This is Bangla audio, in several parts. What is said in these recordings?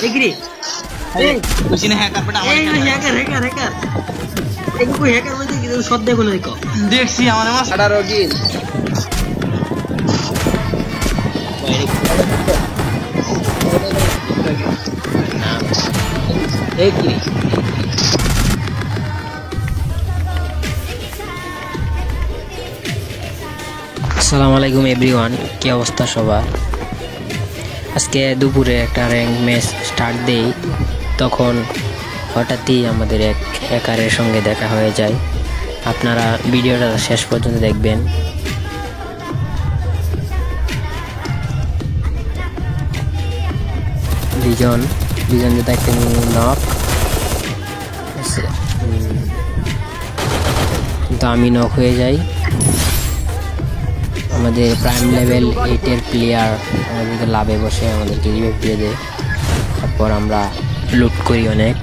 Degree. Hey, usine hacker pata amar hacker. Eko koi hacker bolte ki shot dekho na dekho. Dekhi amar mas 18 kill. Degree. আসসালামুয়ালাইকুম everyone, কি অবস্থা সবার? আজকে দুপুরে একটা র্যাঙ্ক ম্যাচ স্টার্ট দেই, তখন হঠাৎই আমাদের এক হ্যাকারের সঙ্গে দেখা হয়ে যায়। আপনারা ভিডিওটা শেষ পর্যন্ত দেখবেন। বিজন যেটা একটা নক, কিন্তু আমি নক হয়ে যাই। আমাদের প্রাইম লেভেল 8 প্লেয়ার আমাদেরকে লাভে বসে আমাদেরকে রিভাইভ দিয়ে দেয়। তারপর আমরা লুট করি অনেক।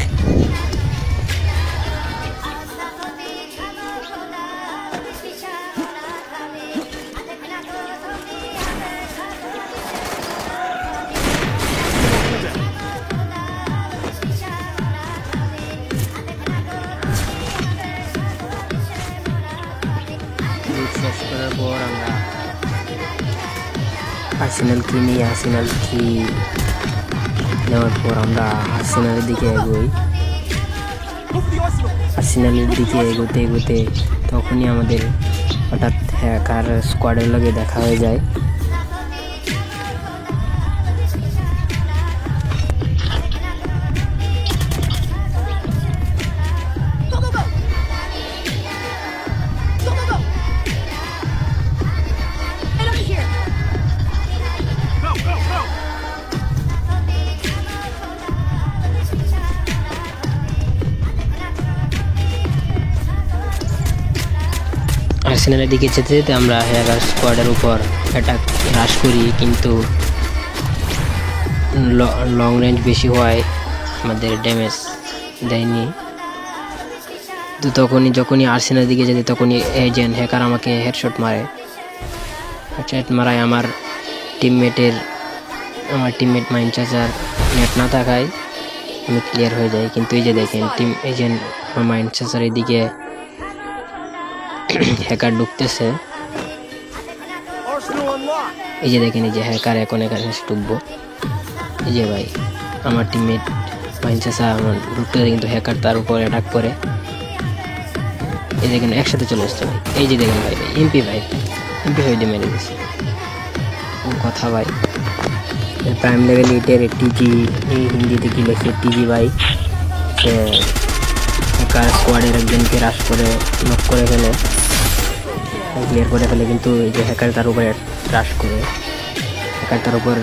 শেষ করার পর আমরা আর্সেনাল কিনি। আর্সেনাল কি নেওয়ার পর আমরা আর্সেনালের দিকে এগোই। আর্সেনালের দিকে এগোতে তখনই আমাদের হঠাৎ হ্যাকার স্কোয়াডের লগে দেখা হয়ে যায়। আর্সেনালের দিকে যেতে যেতে আমরা হ্যাকার স্কোয়াডের উপর অ্যাটাক হ্রাস করি, কিন্তু লং রেঞ্জ বেশি হওয়ায় আমাদের ড্যামেজ দেয়নি। তো যখনই আর্সেনালের দিকে যেতে তখনই এজেন্ট হ্যাকার আমাকে হেডশট মারায়। আমার টিমমেট মাইন চাচার নেট না থাকায় আমি ক্লিয়ার হয়ে যাই। কিন্তু এই যে দেখেন এজেন্ট মাইন চাচার এদিকে হ্যাকার ঢুকতেছে। এই যে দেখেন, এই যে হ্যাকার এখন এখানে ঢুকবো। এই যে ভাই আমার টিমমেট মাইনচাসা আমার ঢুকতেছে, কিন্তু হ্যাকার তার উপর অ্যাটাক করে। এই দেখেন একসাথে চলে আসছে ভাই। এই যে দেখেন ভাই এমপি হয়ে দিয়ে মেরে দিচ্ছে কথা ভাই। প্রাইম লেভেল 8 টিজি, এই হিন্দিতে কি লেখে টিজি ভাই, সে হ্যাকার স্কোয়াডের একজনকে রাশ করে নক করে ফেলে, ক্লিয়ার করে ফেলে। কিন্তু এই যে হ্যাকার তার উপরে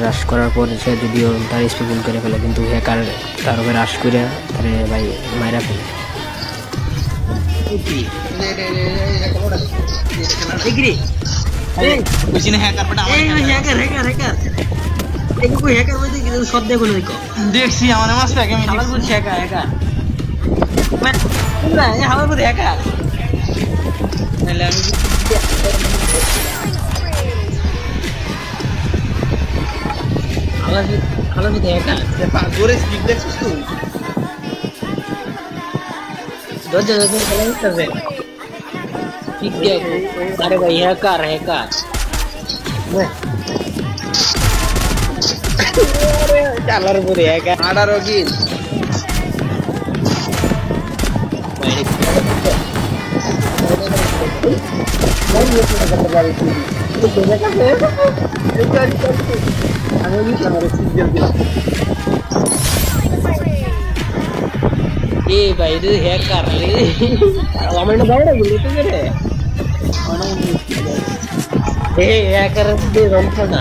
রাশ করার পর সে যদিও তার স্পি ফুল করে ফেলে, কিন্তু হ্যাকার তার উপরে রাশ করে তারে ভাই মাইরা ফেলে। দেখছি আমার মাছ প্যাকে আমি अरे भाई हैकर चालर पूरे हैकर 18 किल भाई ಇದು ಹ್ಯಾಕರ್ ಅವನ ಬೇಡ ಬಿಡುತ್ತಿದ್ದಾರೆ ಹ್ಯಾಕರ್ ರಂಪಣ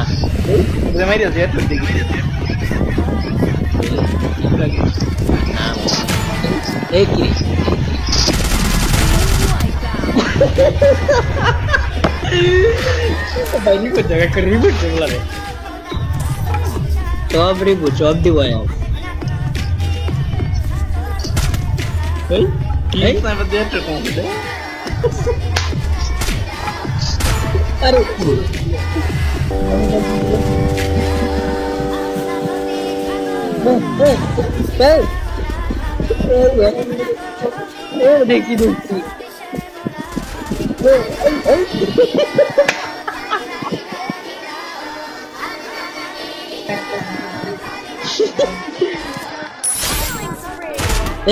ಇದು ಮಾಡಿ ಅದು ಹೇಳ್ತಿದ್ದೆ ಏಕಿ भाई को जगह कर रिबूट बोला रे जॉब दिवाया Hey, पर दे तो कौन दे আরে দেখি দেখছি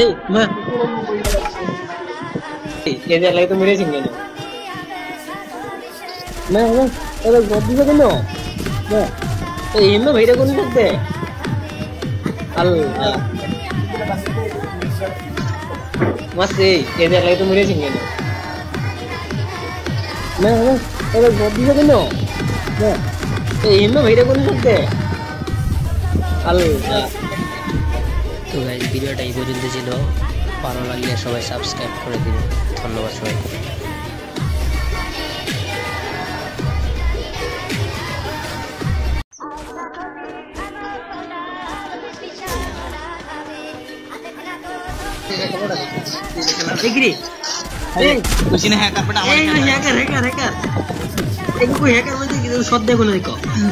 এই মা এই যে তো মেরেছেন কেন না না এটা গদি কেন না এই এমনি ভাইরা কোন করতে আল্লাহ মাসে এই যে তো মেরেছেন কেন না না এটা গদি কেন না এই এমনি ভাইরা কোন করতে আল্লাহ। তো গাইস ভিডিওটা এই পর্যন্ত ছিল, ভালো লাগলে সবাই সাবস্ক্রাইব করে দিন। ধন্যবাদ সবাইকে।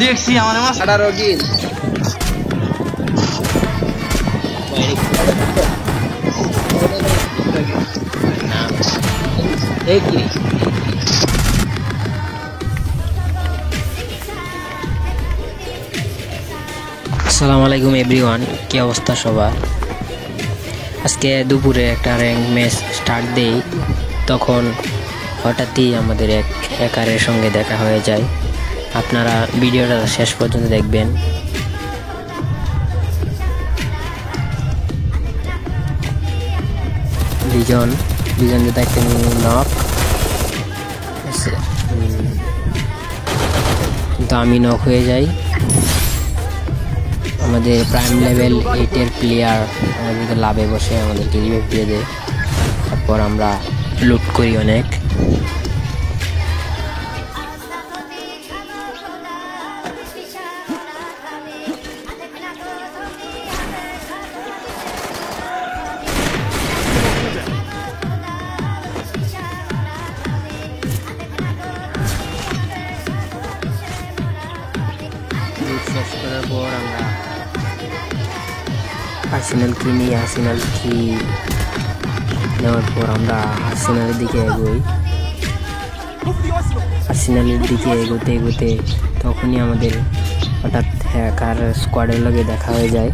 দেখছি আমার মাছ 18 গিল আসসালামু আলাইকুম এভরিওয়ান, কি অবস্থা সবার? আজকে দুপুরে একটা র্যাঙ্ক ম্যাচ স্টার্ট দেই, তখন হঠাৎই আমাদের এক হ্যাকারের সঙ্গে দেখা হয়ে যায়। আপনারা ভিডিওটা শেষ পর্যন্ত দেখবেন। বিজন যেটা একটা নক, কিন্তু আমি নক হয়ে যাই। আমাদের প্রাইম লেভেল 8-এর প্লেয়ার আমাদেরকে লাভে বসে আমাদেরকে রিভাইভ দিয়ে দেয়। তারপর আমরা লুট করি অনেক। শেষ করার পর আমরা আর্সেনাল কিনি। আর্সেনাল কি নেওয়ার পর আমরা আর্সেনালের দিকে এগোই। আর্সেনালের দিকে এগোতে এগোতে তখনই আমাদের হঠাৎ হ্যাকার স্কোয়াডের লগে দেখা হয়ে যায়।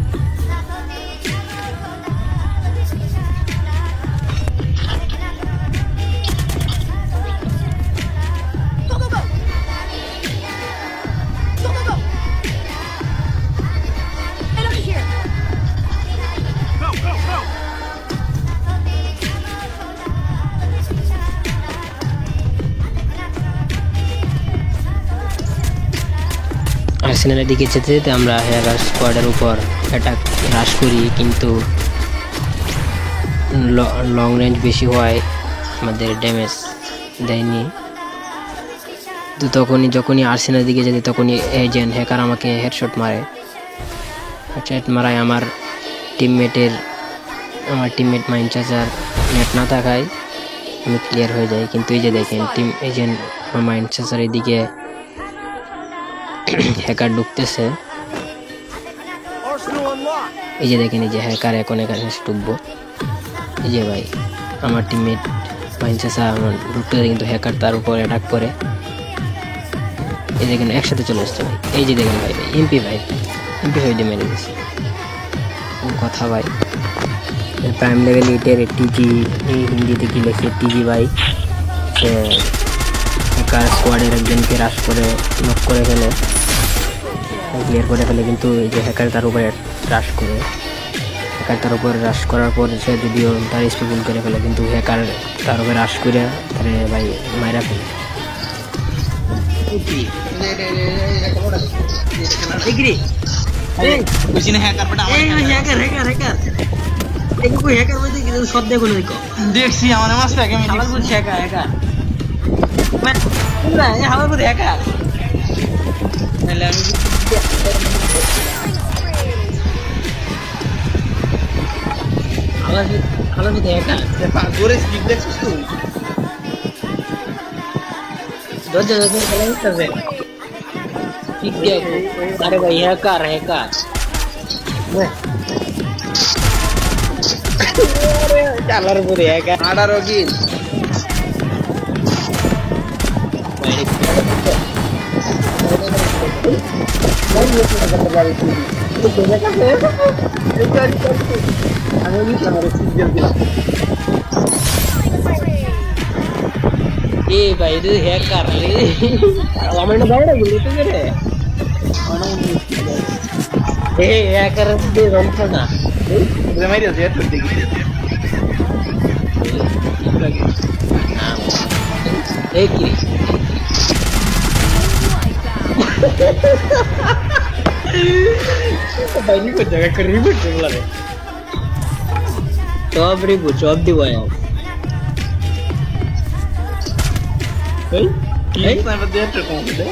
আর্সেনালের দিকে যেতে যেতে আমরা হ্যাকার স্কোয়াডের উপর অ্যাটাক হ্রাস করি, কিন্তু লং রেঞ্জ বেশি হওয়ায় আমাদের ড্যামেজ দেয়নি। তো যখনই আর্সেনালের দিকে যেতে তখনই এজেন্ট হ্যাকার আমাকে হেডশট মারে। হেডশট মারায় আমার টিমমেট মাইন চাচার নেট না থাকায় আমি ক্লিয়ার হয়ে যাই। কিন্তু এই যে দেখেন এজেন্ট মাইন চাচার এদিকে হ্যাকার ঢুকতেছে। এই যে দেখেন, এই যে হ্যাকার এখন এখানে ঢুকবো। এই যে ভাই আমার টিমমেট মাইনচাষা আমার ঢুকতেছে, কিন্তু হ্যাকার তার উপর অ্যাটাক করে। এই দেখেন একসাথে চলে আসছে ভাই। এই যে দেখেন ভাই এমপি হয়ে দিয়ে মেরে দিচ্ছে কথা ভাই। প্রাইম লেভেল 8-এর টিজি, এই হিন্দিতে কি লেখে টিজি ভাই, সে হ্যাকার স্কোয়াডের একজনকে রাশ করে নক করে ফেলে, ক্লিয়ার করে ফেলে। কিন্তু এই যে হ্যাকার তার উপরে রাশ করে, রাশ করার পর সে যদিও তার স্পেল করে ফেলে, কিন্তু হ্যাকার তার উপরে রাশ করে তারে ভাই মাইরা ফেলে। দেখছি আমার মাছ দরজা দরজা খেলা হচ্ছে ঠিক দেখো আরে ভাই হ্যাকার হ্যাকার চালার পরে হ্যাকার 18 কিল এ ভাই ಇದು হ্যাকার রে আমার না বাইরে বলতে রে এ হ্যাকার দিয়ে রন্ত না তুমি মাইরে আছে এত দেখি এই কি भाई नहीं कुछ जगह कर रिबूट बोला रे जॉब दी हुआ है কি সারা দিয়ে তো কম দে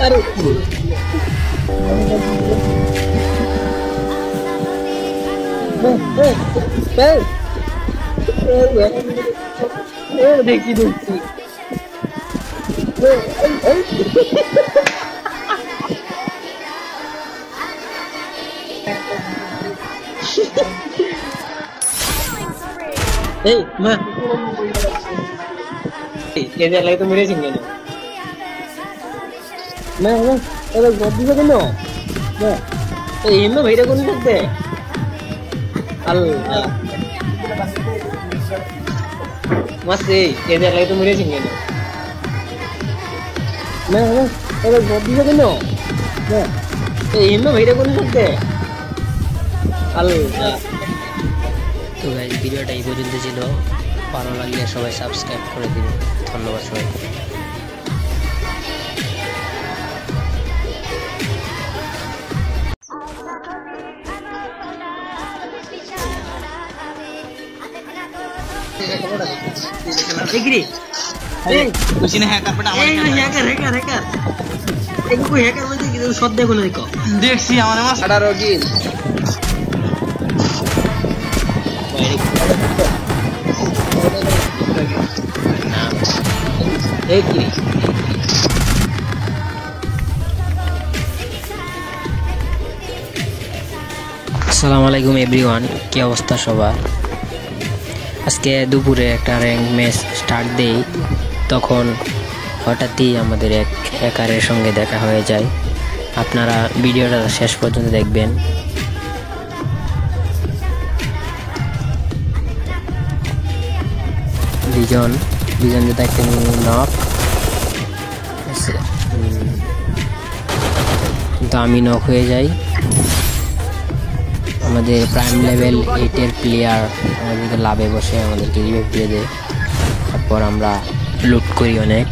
अरे देखी देखी Hey, ma. ये दे लाइट तो मेरे सिंगे ने मैं अरे गोदी से कनो मैं ए इनमें भाई कौन सकते अल्लाह मस्त ये दे लाइट तो मेरे सिंगे ने मैं अरे गोदी से कनो मैं ए इनमें भाई कौन सकते अल्लाह তো গাইস ভিডিওটা এই পর্যন্ত ছিল ভালো লাগলে সবাই সাবস্ক্রাইব করে দিবেন ধন্যবাদ সবাইকে এগ্রি এই কুছিনে হ্যাকার পড়া আমার হ্যাকার এই কোই হ্যাকার বলতে কি সব দেখো না দেখো দেখছি আমার মাস 18 কিল আসসালামু আলাইকুম এভরিওয়ান কি অবস্থা সবার আজকে দুপুরে একটা র্যাঙ্ক ম্যাচ স্টার্ট দেই তখন হঠাৎই আমাদের এক হ্যাকারের সঙ্গে দেখা হয়ে যায় আপনারা ভিডিওটা শেষ পর্যন্ত দেখবেন বিজন যেটা একটা নক কিন্তু আমি নক হয়ে যাই আমাদের প্রাইম লেভেল 8 এর প্লেয়ার আমাদেরকে লাভে বসে আমাদেরকে রিভাইভ দিয়ে দেয় তারপর আমরা লুট করি অনেক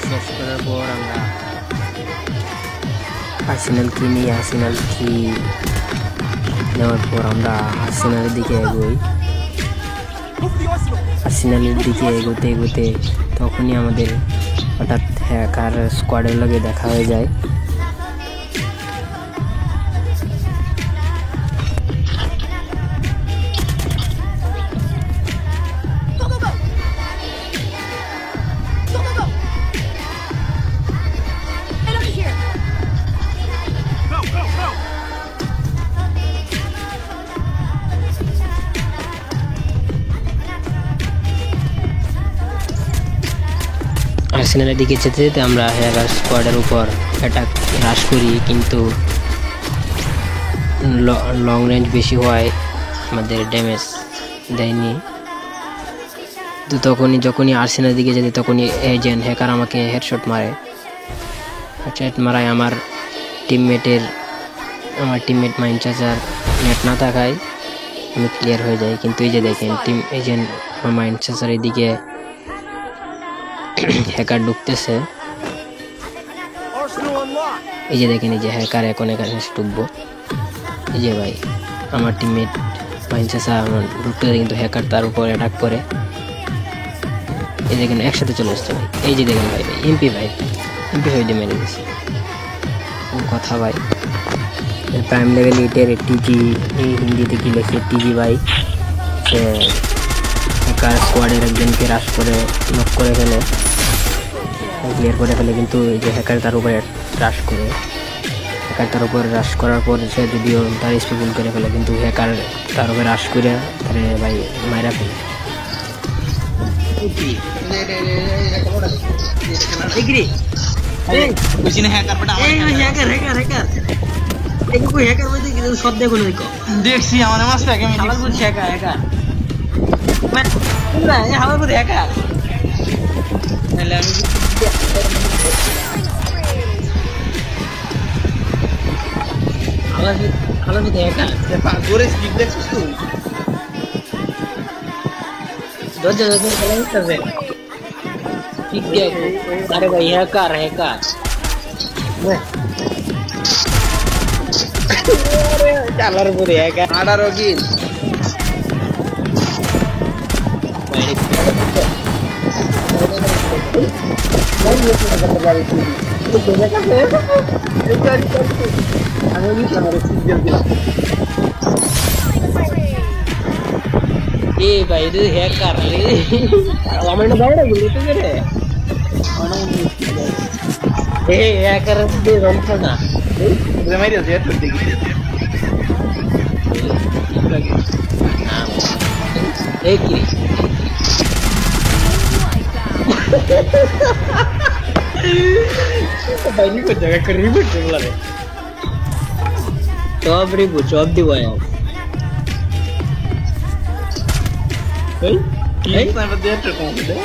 শেষ করার পর আমরা আর্সেনাল কিনি আর্সেনাল কি নেওয়ার পর আমরা আর্সেনালের দিকে এগোই আর্সেনালের দিকে এগোতে এগোতে তখনই আমাদের হঠাৎ হ্যাকার স্কোয়াডের লগে দেখা হয়ে যায় আর্সেনালের দিকে যেতে যেতে আমরা হ্যাকার স্কোয়াডের উপর অ্যাটাক হ্রাস করি কিন্তু লং রেঞ্জ বেশি হওয়ায় আমাদের ড্যামেজ দেয়নি তো যখনই আর্সেনালের দিকে যেতে তখনই এজেন্ট হ্যাকার আমাকে হেডশট মারায় আমার টিমমেট মাইন চাচার নেট না থাকায় আমি ক্লিয়ার হয়ে যাই কিন্তু এই যে দেখেন টিম এজেন্ট আমার মাইন চাচার এদিকে হ্যাকার ঢুকতেছে এই যে দেখেন এই যে হ্যাকার এখন এখানে ঢুকবো এই যে ভাই আমার টিমমেট মাইনসাসা আমার ঢুকতে কিন্তু হ্যাকার তার উপর অ্যাটাক করে। এই দেখেন একসাথে চলে আসছে ভাই, এই যে দেখেন ভাই এমপি হয়ে দিয়ে মেরে দিচ্ছে কথা ভাই। প্রাইম লেভেল 8-এর টিজি, এই হিন্দিতে কি লেখে টিজি ভাই, সে হ্যাকার স্কোয়াডের একজনকে রাশ করে নক করে ফেলে, ক্লিয়ার করে ফেলে। কিন্তু এই যে হ্যাকার তার উপরে রাশ করে, হ্যাকার তার উপর রাশ করার পর সে যদিও তার স্পি ফুল করে ফেলে, কিন্তু হ্যাকার তার উপরে রাশ করে তারে ভাই মাইরা ফেলে। দেখছি আমার মাছ প্যাকে আমি अरे भाई हैकर चालर पूरे हैकर 18 কিল भाई ಇದು ಹ್ಯಾಕರ್ ಅವನ ಬೇಡ ಗುರುತಿದ್ರೆ ಏ ಹ್ಯಾಕರ್ ಅಂತ ರಂಪನ ಇದು ಮೇರಿ ಅದು ಎಷ್ಟು ತೆಗಿ ಏಕಿ ಬನ್ನಿ ಕೊಡ್ತಾರೆ ಕರಿಬಿಟ್ಟು ಇಲ್ಲರೆ job दिवा यार এই সাইড দিয়ে একটা কম দে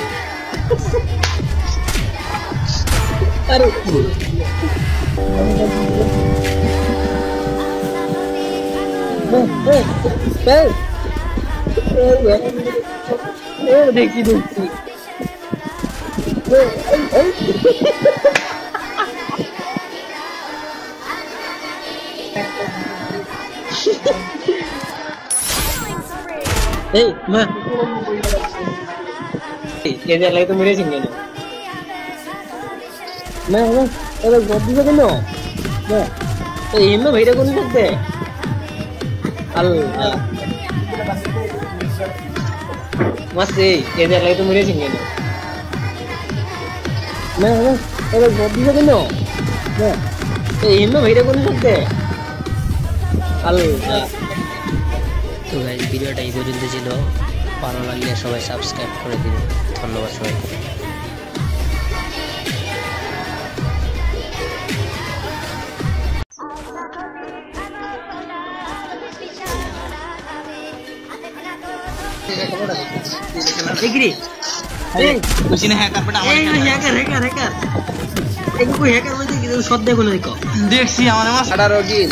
अरे देखी lagi tuh mirip sini nah kalau godi juga no nah ini beda kau nih deh Allah masih lagi tuh mirip sini nah kalau godi juga no nah ini beda kau nih deh Allah তো গাইস ভিডিওটা এই পর্যন্ত ছিল, ভালো লাগলে সবাই সাবস্ক্রাইব করে দিন। ধন্যবাদ সবাইকে। এগ্রি এই কুছিনে হ্যাকার পড়া আমার হ্যাকার এই কই হ্যাকার বলতে কি সব দেখো না দেখো দেখছি আমার মাছ 18 কিল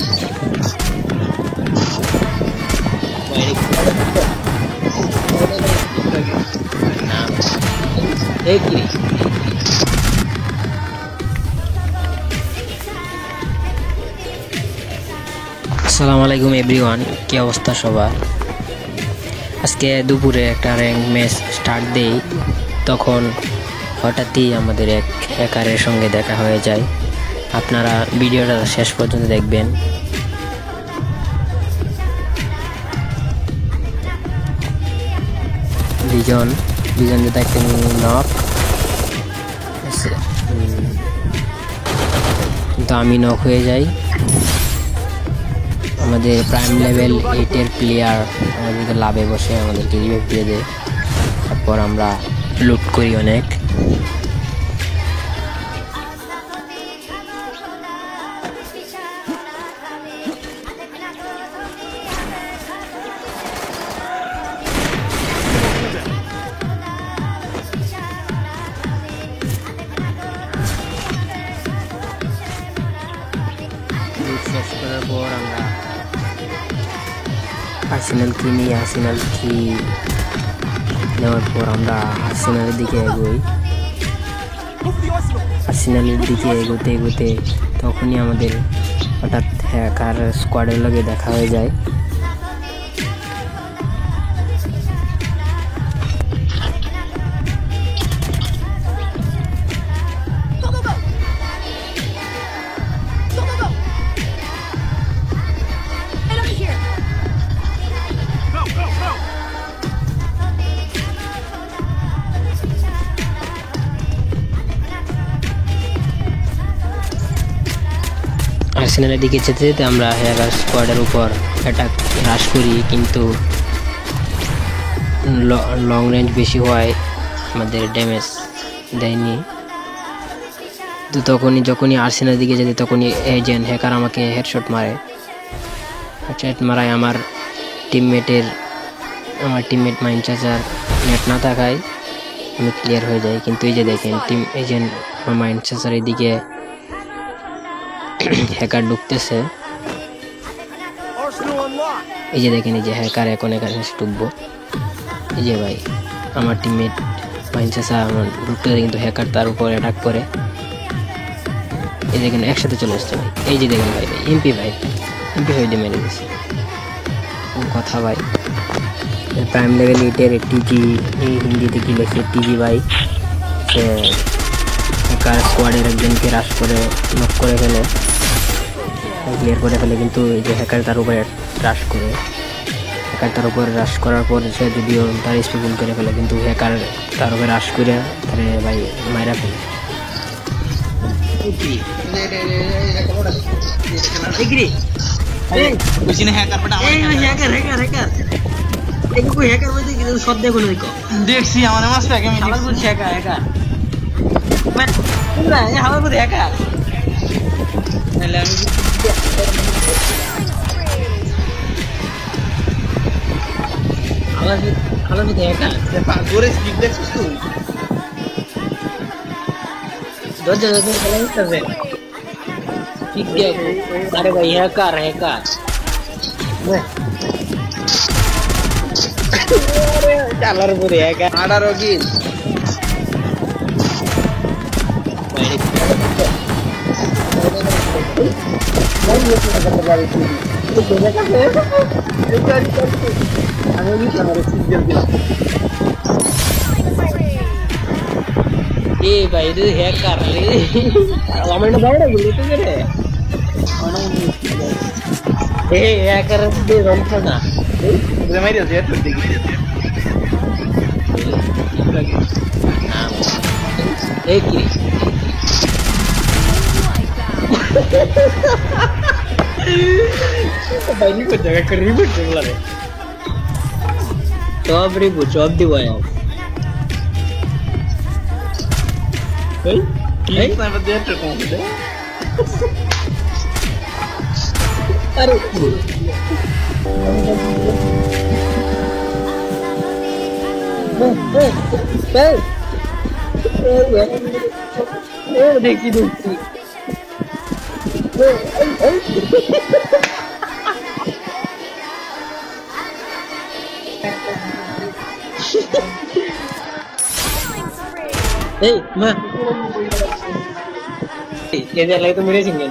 আসসালামু আলাইকুম এভরিওয়ান, কি অবস্থা সবার? আজকে দুপুরে একটা র্যাঙ্ক ম্যাচ স্টার্ট দেই, তখন হঠাৎই আমাদের এক হ্যাকারের সঙ্গে দেখা হয়ে যায়। আপনারা ভিডিওটা শেষ পর্যন্ত দেখবেন। বিজন যেটা একটা নক, কিন্তু আমি নক হয়ে যাই। আমাদের প্রাইম লেভেল 8-এর প্লেয়ার আমাদেরকে লাভে বসে আমাদেরকে রিভাইভ দিয়ে দেয়, তারপর আমরা লুট করি অনেক। শেষ করার পর আমরা আর্সেনাল কিনি। আর্সেনাল কি নেওয়ার পর আমরা আর্সেনালের দিকে এগোই। আর্সেনালের দিকে এগোতে এগোতে তখনই আমাদের হঠাৎ হ্যাকার স্কোয়াডের লগে দেখা হয়ে যায়। আর্সেনালের দিকে যেতে যেতে আমরা হ্যাকার স্কোয়াডের উপর অ্যাটাক হ্রাস করি, কিন্তু লং রেঞ্জ বেশি হওয়ায় আমাদের ড্যামেজ দেয়নি। তো যখনই আর্সেনালের দিকে যেতে তখনই এজেন্ট হ্যাকার আমাকে হেডশট মারায় আমার টিমমেট মাইন চাচার নেট না থাকায় আমি ক্লিয়ার হয়ে যাই। কিন্তু এই যে দেখেন টিম এজেন্ট মাইন চাচার এদিকে হ্যাকার ঢুকতেছে, এই যে দেখেন এই যে হ্যাকার এখন এখানে ঢুকবো। এই যে ভাই আমার টিমমেট মাইন চাচা আমার ঢুকতে কিন্তু হ্যাকার তার উপর অ্যাটাক করে। এই দেখেন একসাথে চলে আসছে ভাই, এই যে দেখেন ভাই এমপি হয়ে দিয়ে মেরে দিচ্ছে কথা ভাই। প্রাইম লেভেল 8-এর টিজি হিন্দিতে কি লেখে টিজি ভাই, সে হ্যাকার স্কোয়াডের একজনকে রাশ করে নক করে ফেলে, ক্লিয়ার করে ফেলে। কিন্তু এই যে হ্যাকার তার উপরে রাশ করার পর সে যদিও তার স্পিড ফুল করে ফেলে, কিন্তু হ্যাকার তার উপরে রাশ করে তারে ভাই মাইরা ফেলে। দেখছি আমার মাছ প্যাকে আমি বলছি হ্যাকার আমার বলছি হ্যাকার अरे भाई हैकर चालर पूरे हैकर आडा रोगी ए भाई ಇದು ಹ್ಯಾಕರ್ ಅವನ ಬಾಡ ಗುಳಿತಿದ್ರೆ ಏ ಹ್ಯಾಕರ್ ಇದೆ ರಂಪನ ಇದು ಮೇರಿ ಅದು ಏಟ್ ಬಿಡ್ತಿ ಏಕಿ ಬನ್ನಿ को जगह कर रिबूट बोला रे job दिवाया Hey, sama dia terkong deh. Aduh. Dekhi dukti. Hey, ma. Kejar lagi tuh mirip sini.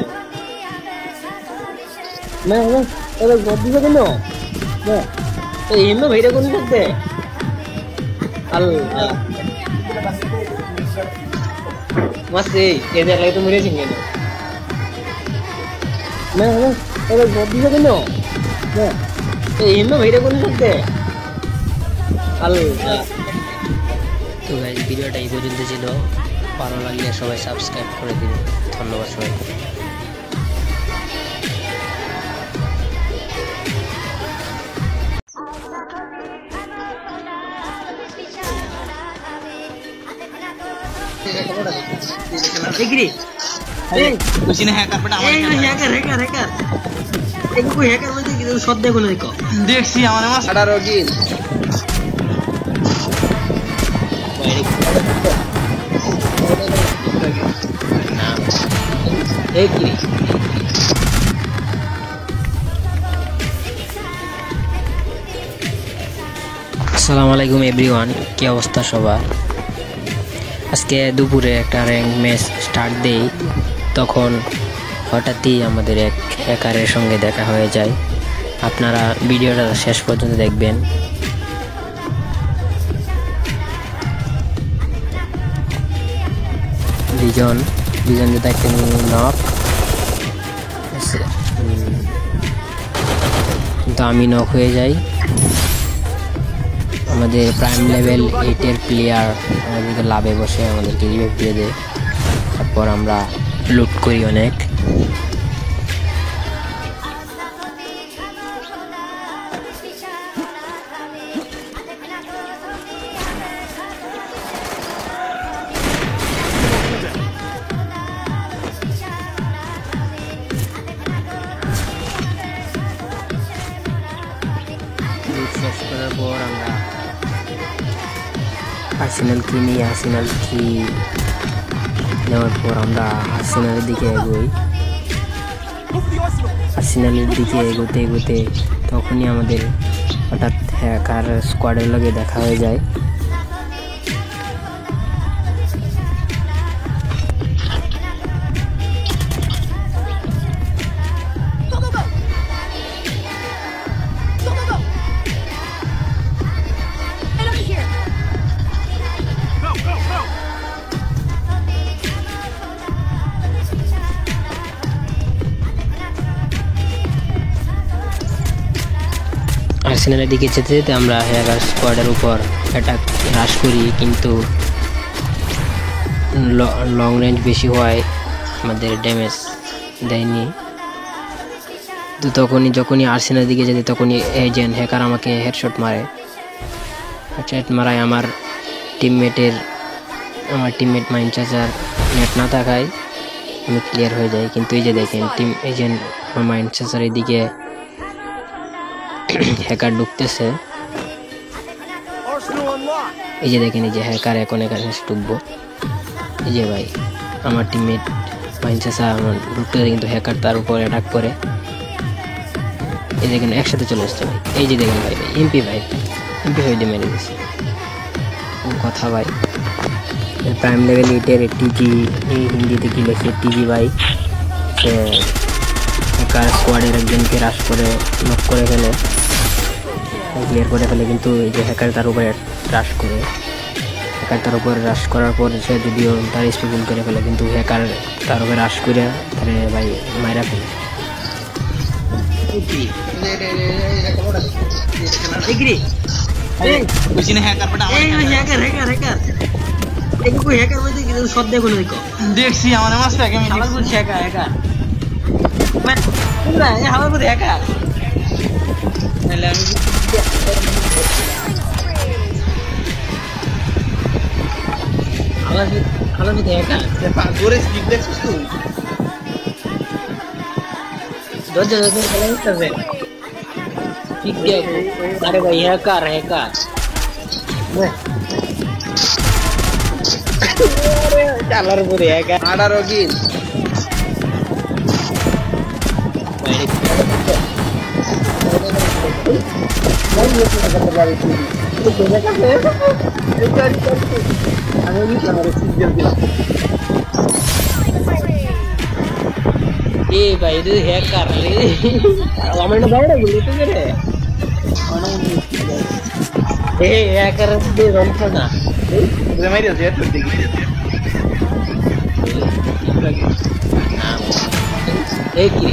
Nah, kalau buat bisa kan no. Nah, ini bhai kau नहीं सकते. Allah. Masih kejar lagi tuh mirip sini. Nah, kalau buat bisa kan no. Nah, ini bhai kau नहीं सकते. Allah. তো গাইস ভিডিওটা এই পর্যন্ত ছিল, ভালো লাগলে সবাই সাবস্ক্রাইব করে দিন। ধন্যবাদ সবাইকে। Degree. Hey, usine hacker pata amar hacker. Eko koi hacker bolte ki shot dekho na dekho. Dekhi amar mas ada rogi. আসসালামু আলাইকুম এভরিওয়ান, কি অবস্থা সবার? আজকে দুপুরে একটা র্যাঙ্ক ম্যাচ স্টার্ট দেই, তখন হঠাৎই আমাদের এক হ্যাকারের সঙ্গে দেখা হয়ে যায়। আপনারা ভিডিওটা শেষ পর্যন্ত দেখবেন। বিজন যেটা একটা নক, কিন্তু আমি নক হয়ে যাই। আমাদের প্রাইম লেভেল 8-এর প্লেয়ার আমাদেরকে লাভে বসে আমাদেরকে রিভাইভ দিয়ে দেয়। তারপর আমরা লুট করি অনেক। শেষ করার পর আমরা আর্সেনাল কিনি। আর্সেনাল কি নেওয়ার পর আমরা আর্সেনালের দিকে এগোই। আর্সেনালের দিকে এগোতে এগোতে তখনই আমাদের হঠাৎ হ্যাকার স্কোয়াডের লগে দেখা হয়ে যায়। আর্সেনালের দিকে যেতে যেতে আমরা হ্যাকার স্কোয়াডের উপর অ্যাটাক হ্রাস করি, কিন্তু লং রেঞ্জ বেশি হওয়ায় আমাদের ড্যামেজ দেয়নি। তো যখনই আর্সেনালের দিকে যেতে তখনই এজেন্ট হ্যাকার আমাকে হেডশট মারে। হেডশট মারায় আমার টিমমেট মাইন চাচার নেট না থাকায় আমি ক্লিয়ার হয়ে যাই। কিন্তু এই যে দেখেন এজেন্ট মাইন চাচার এদিকে হ্যাকার ঢুকতেছে। এই যে দেখেন এই যে হ্যাকার এখন এখানে ঢুকবো। এই যে ভাই আমার টিমমেট মাইনচাসা আমার ঢুকতে, কিন্তু হ্যাকার তার উপর অ্যাটাক করে। এই দেখেন একসাথে চলে আসছে ভাই। এই যে দেখেন ভাই এমপি হয়ে দিয়ে মেরে দিচ্ছে কথা ভাই। প্রাইম লেভেল 8-এর টিজি, এই হিন্দিতে কি লেখে টিজি ভাই, সে হ্যাকার স্কোয়াডের একজনকে রাশ করে নক করে ফেলে, ক্লিয়ার করে ফেলে। কিন্তু এই যে হ্যাকার তার উপরে রাশ করে, হ্যাকার তার উপর রাশ করার পর সে যদিও তার স্পিড ফুল করে ফেলে, কিন্তু হ্যাকার তার উপরে রাশ করে তারে ভাই মাইরা ফেলে। দেখছি আমার মাছ প্যাকে আমি বলছি হ্যাকার হ্যাকার আমার বলছি হ্যাকার তাহলে আমি अरे भाई हैकर चालर पूरी हैकर आडा रोगी ए भाई ಇದು ಹ್ಯಾಕರ್ ಅವನ ಬಾಡ ಗುಳಿತಿದ್ರೆ ಏ ಹ್ಯಾಕರ್ ಇದೆ ರಂಪನ ಇದು ಮೇರಿ ಅದು ಏಟ್ ಬಿಡ್ತಿ ಏಕಿ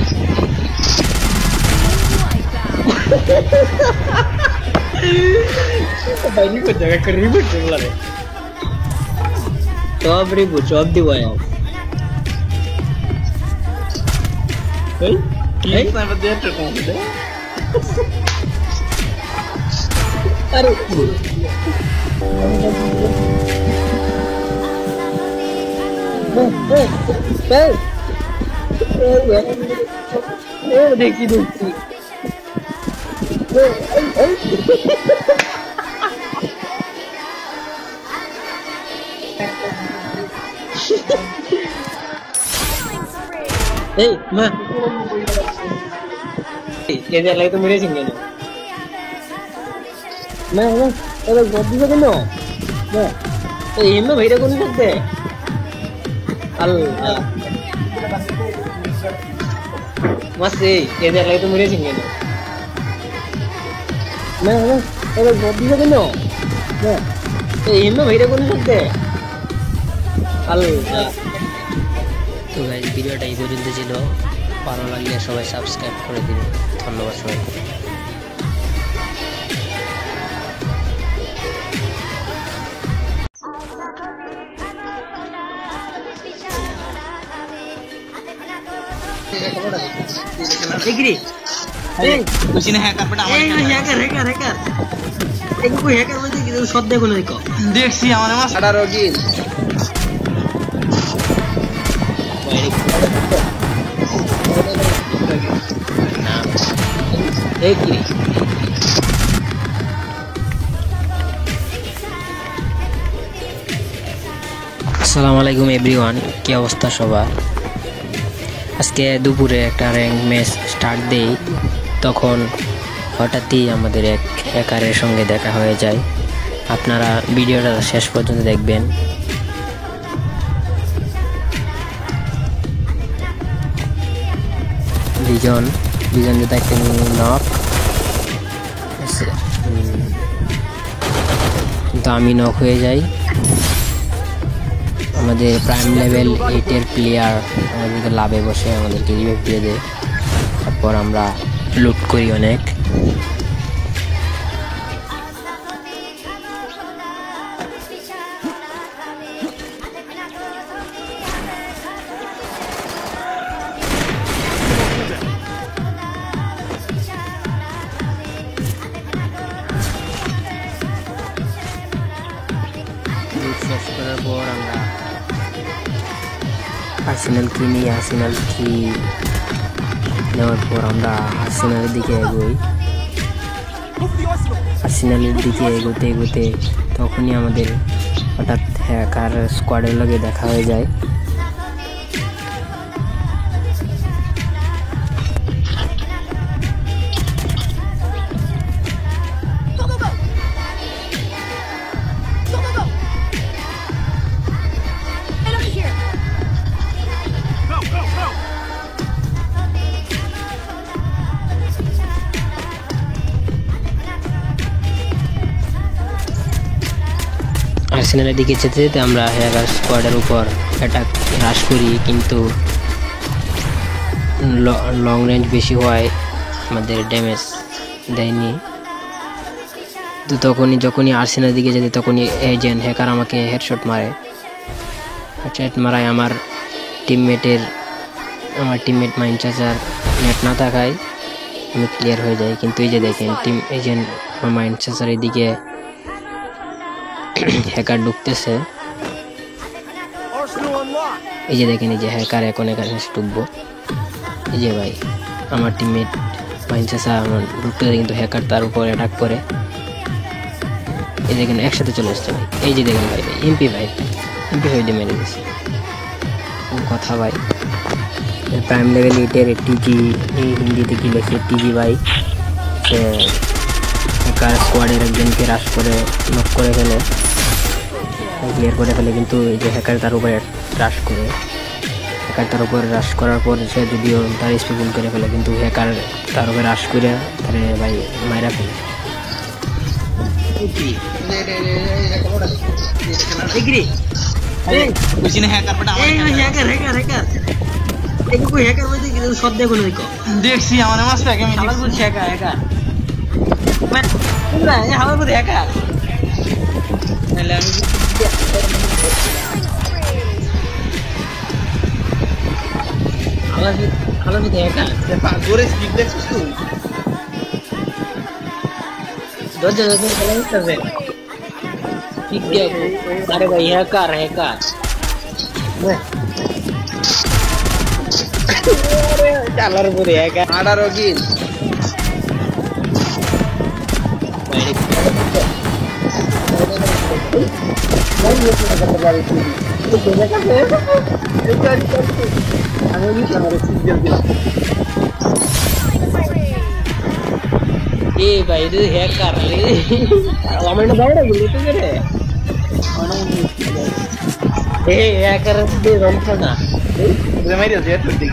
ಬನ್ನಿ को जगह करी बिटला रे job दिवाया Hey, sama dia terkong deh. Aduh. Dekhi. Hey, ma. Kejar lagi tuh mirip sini. Nah, kalau buat bisa kan no. Nah, ini bhai kau नहीं सकते. Allah. Masih kejar lagi tuh mirip sini. Nah, kalau buat bisa kan no. Nah, ini bhai kau नहीं सकते. Allah. তো গাইস ভিডিওটা এই পর্যন্ত ছিল। ভালো লাগলে সবাই সাবস্ক্রাইব করে দিবেন। ধন্যবাদ সবাইকে। Degree. Hey, usine hacker pata amar hacker. Eko koi hacker bolte ki shot dekho na dekho. Dekhi amar mas ada rogi. Hey, আসসালামু আলাইকুম এভরিওয়ান, কি অবস্থা সবার? আজকে দুপুরে একটা র্যাঙ্ক ম্যাচ স্টার্ট দেই, তখন হঠাৎই আমাদের এক হ্যাকারের সঙ্গে দেখা হয়ে যায়। আপনারা ভিডিওটা শেষ পর্যন্ত দেখবেন। বিজন যেটা একটা নক, কিন্তু আমি নক হয়ে যাই। আমাদের প্রাইম লেভেল 8-এর প্লেয়ার আমাদেরকে লাভে বসে আমাদেরকে রিভাইভ দিয়ে দেয়। তারপর আমরা লুট করি অনেক। শেষ করার পর আমরা আর্সেনাল কিনি। আর্সেনাল কি নেওয়ার পর আমরা আর্সেনালের দিকে এগোই। আর্সেনালের দিকে এগোতে এগোতে তখনই আমাদের হঠাৎ হ্যাকার স্কোয়াডের লগে দেখা হয়ে যায়। আর্সেনালের দিকে যেতে যেতে আমরা হ্যাকার স্কোয়াডের উপর অ্যাটাক হ্রাস করি, কিন্তু লং রেঞ্জ বেশি হওয়ায় আমাদের ড্যামেজ দেয়নি। তো যখনই আর্সেনালের দিকে যেতে তখনই এজেন্ট হ্যাকার আমাকে হেডশট মারে। হেডশট মারায় আমার টিমমেট মাইন চাচার নেট না থাকায় আমি ক্লিয়ার হয়ে যাই। কিন্তু এই যে দেখেন এজেন্ট মাইন চাচার এদিকে হ্যাকার ঢুকতেছে। এই যে দেখেন, এই যে হ্যাকার এখন এখানে ঢুকবো। এই যে ভাই আমার টিমমেট মাইনচাসা আমার ঢুকতেছে, কিন্তু হ্যাকার তার উপর অ্যাটাক করে। এই দেখেন একসাথে চলে আসছে ভাই। এই যে দেখেন ভাই এমপি হয়ে দিয়ে মেরে দিচ্ছে কথা ভাই। প্রাইম লেভেল 8-এর টিজি, এই হিন্দিতে কি লেখে টিজি ভাই, সে হ্যাকার স্কোয়াডের একজনকে রাশ করে নক করে ফেলে, ক্লিয়ার করে ফেলে। কিন্তু এই যে হ্যাকার তার উপরে রাশ করে, রাশ করার পর সে যদিও তার স্পিড করে ফেলে, কিন্তু হ্যাকার তার উপরে রাশ করে তারে ভাই মাইরা ফেলে। দেখছি আমার মাছ প্যাকে আমি अरे भाई हैकर চালার পরে একা আডার রগিন भाई ಇದು ಹ್ಯಾಕರ್ ಅವನ ಬೇಡ ಬಿಡುತ್ತೆ ಏ ಹ್ಯಾಕರ್ ಅಂತ ರಂಪನ ಇದು ಮೇರಿ ಅದು ಏಟ್ ಬಿಡ್ತಿ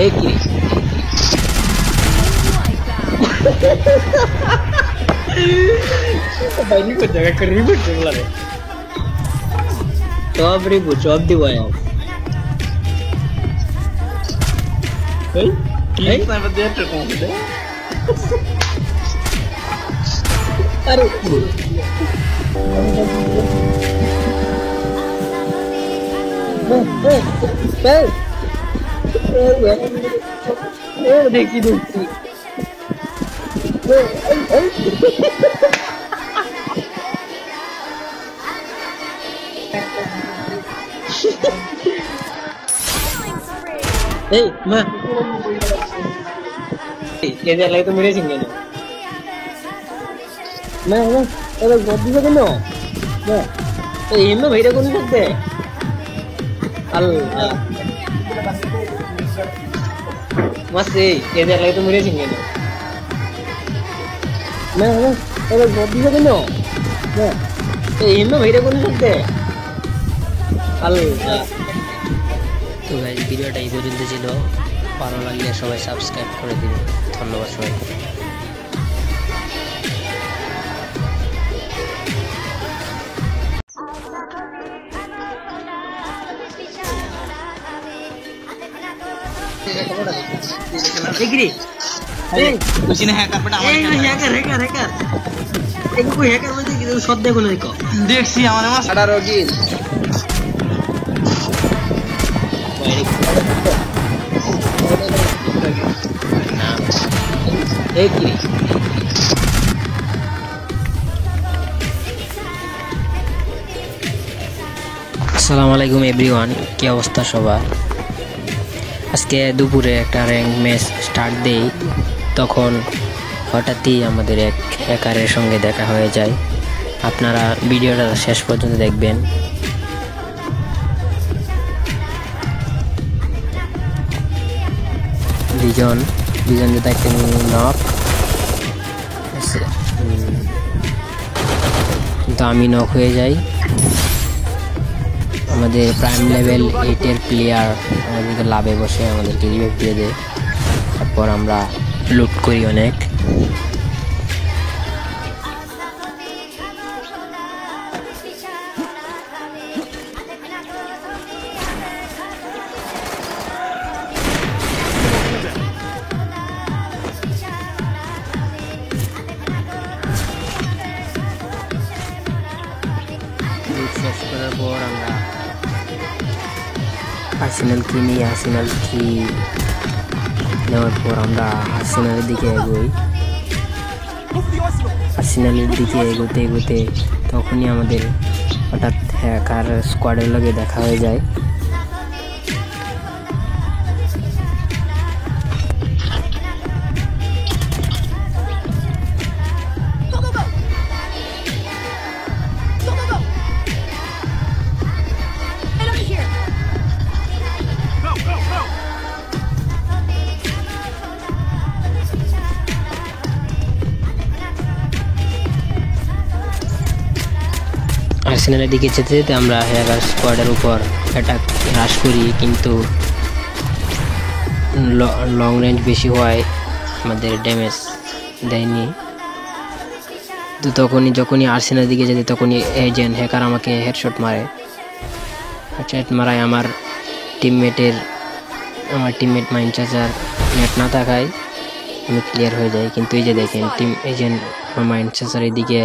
ಏಕಿ ಬನ್ನಿ को जगह कर रिबूट करला रे job दिवाया Hey, sama dia terkong deh. Aduh. Dekhi. Hey, ma. Kaya lagi itu mirip sih না না এটা গদ্দি কেন না এই এমনি ভাইরা কোন করতে আল্লাহ মাসে এদের লাগে তো মরে গেছেন কেন না না এটা গদ্দি কেন না এই এমনি ভাইরা কোন করতে আল্লাহ। তো গাইস ভিডিওটা এই পর্যন্ত ছিল, ভালো লাগলে সবাই সাবস্ক্রাইব করে দিবেন। ধন্যবাদ সবাইকে। এগ্রি এই কুছিনে হ্যাকার পড়া আমার হ্যাকার হ্যাকার হ্যাকার এই কই হ্যাকার বলতে কি সব দেখো না দেখো দেখছি আমার মাস 18 কিল এগ্রি। আসসালামু আলাইকুম এভরিওয়ান, কি অবস্থা সবার? আজকে দুপুরে একটা র্যাঙ্ক ম্যাচ স্টার্ট দেই, তখন হঠাৎই আমাদের এক হ্যাকারের সঙ্গে দেখা হয়ে যায়। আপনারা ভিডিওটা শেষ পর্যন্ত দেখবেন। দুজন যেটা একটা নক, কিন্তু আমি নক হয়ে যাই। আমাদের প্রাইম লেভেল 8-এর প্লেয়ার আমাদেরকে লাভে বসে আমাদেরকে রিভাইভ দিয়ে দেয়। তারপর আমরা লুট করি অনেক। শেষ করার পর আমরা আর্সেনাল কিনি। আর্সেনাল কি নেওয়ার পর আমরা আর্সেনালের দিকে এগোই। আর্সেনালের দিকে এগোতে এগোতে তখনই আমাদের হঠাৎ হ্যাকার স্কোয়াডের লগে দেখা হয়ে যায়। আর্সেনালের দিকে যেতে যেতে আমরা হ্যাকার স্কোয়াডের উপর অ্যাটাক হ্রাস করি, কিন্তু লং রেঞ্জ বেশি হওয়ায় আমাদের ড্যামেজ দেয়নি। তো যখনই আর্সেনালের দিকে যেতে তখনই এজেন্ট হ্যাকার আমাকে হেডশট মারে। হেডশট মারায় আমার টিমমেট মাইন চাচার নেট না থাকায় আমি ক্লিয়ার হয়ে যাই। কিন্তু এই যে দেখেন টিম এজেন্ট আমার মাইন চাচার এদিকে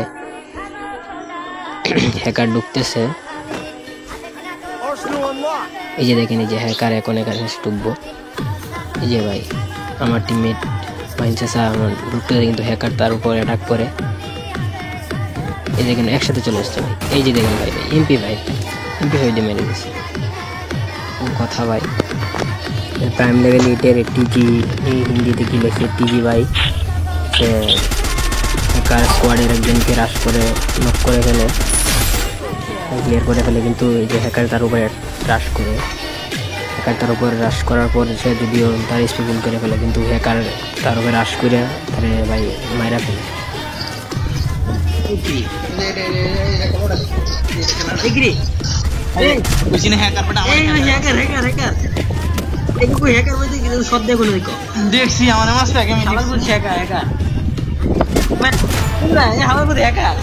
হ্যাকার ঢুকতেছে। এই যে দেখেন এই যে হ্যাকার এখন এখানে ঢুকবো। এই যে ভাই আমার টিমমেট মাইনসেসা আমার ঢুকতেছে, কিন্তু হ্যাকার তার উপর অ্যাটাক করে। এই দেখেন একসাথে চলে আসছে ভাই। এই যে দেখেন ভাই এমপি হয়ে দিয়ে মেরে দিচ্ছে কথা ভাই। প্রাইম লেভেল 8-এর টিজি, এই হিন্দিতে কি লেখে টিজি ভাই, সে হ্যাকার স্কোয়াডের একজনকে রাশ করে নক করে ফেলে, ক্লিয়ার করে ফেলে। কিন্তু এই যে হ্যাকার তার উপরে রাশ করে, রাশ করার পর সে যদিও তার স্পিকুল করে ফেলে, কিন্তু হ্যাকার তার উপরে রাশ করে তারে ভাই মাইরা ফেলে। দেখছি আমার মাছ প্যাকে আমি হ্যাকার হ্যাকার আমার মধ্যে হ্যাকার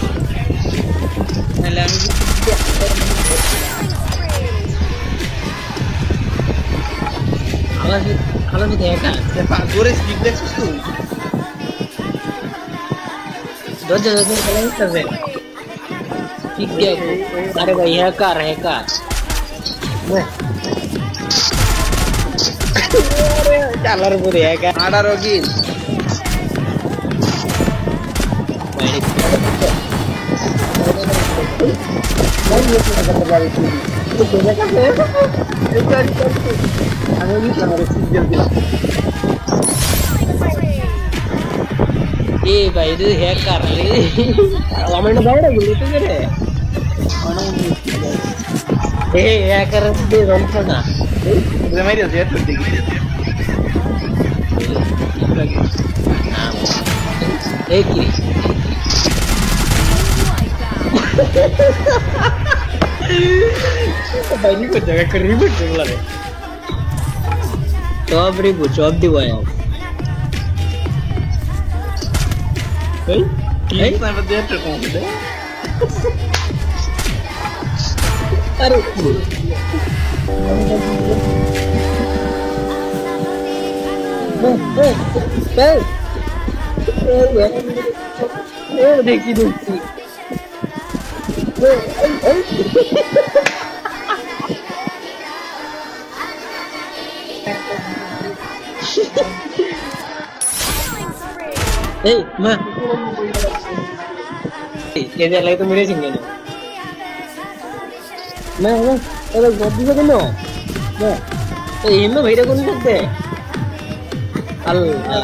अरे भाई हैकर चालर पूरे हैकर 18 किल এ ভাই এটা হ্যাকার রে আমার না দাঁড়া বলি তো রে এ হ্যাকার দে রমনা তুমি মাইরে আছে এত দেখি এই কি ভাই নি করতে একটা রিপিট করলা রে সব দিব यार এই এই সামনে দিয়ে তো কম দে আরে দেখি এই মা কেদে লাগে তো মেরে সিংহে না না এটা গদি কেন না এই এমএ ভাইরা কোন করতে আল্লাহ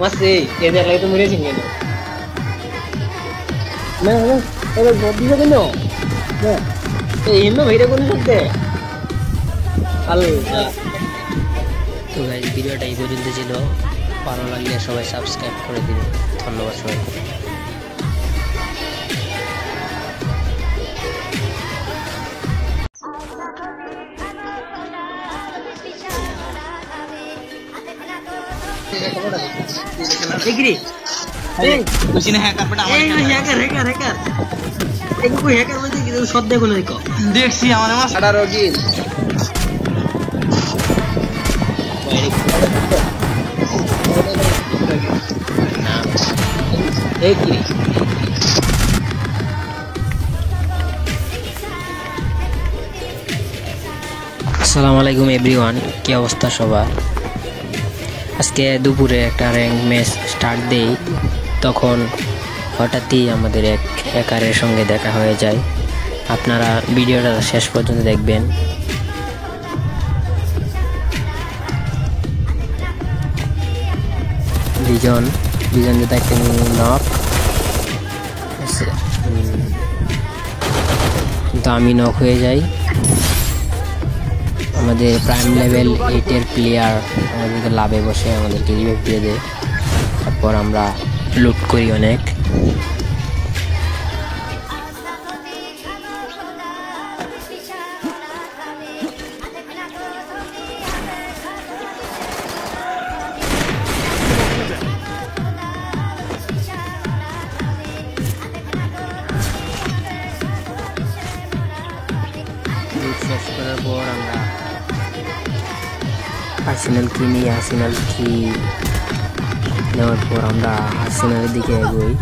মাসে কেদে লাগে তো মেরে সিংহে না না এটা গদি কেন না এই এমএ ভাইরা কোন করতে আল্লাহ তো গাইস ভিডিওটা এই পর্যন্ত ছিল ভালো লাগলে সবাই সাবস্ক্রাইব করে দিবেন ধন্যবাদ সবাইকে এগ্রি এই কুছিনে হ্যাকার পড়া আমার হ্যাকার এই কই হ্যাকার বলতে কি সব দেখো না দেখছি আমার মাস 18 কিল আসসালামু আলাইকুম এভরিওয়ান কি অবস্থা সবার আজকে দুপুরে একটা র্যাঙ্ক ম্যাচ স্টার্ট দেই তখন হঠাৎই আমাদের এক হ্যাকারের সঙ্গে দেখা হয়ে যায় আপনারা ভিডিওটা শেষ পর্যন্ত দেখবেন বিজন যেটা একটা নক কিন্তু আমি নক হয়ে যাই আমাদের প্রাইম লেভেল 8 এর প্লেয়ার আমাদেরকে লাভে বসে আমাদেরকে রিভাইভ দিয়ে দেয় তারপর আমরা লুট করি অনেক শেষ করার পর আমরা আর্সেনাল কিনি আর্সেনাল কি নেওয়ার পর আমরা আর্সেনালের দিকে এগোই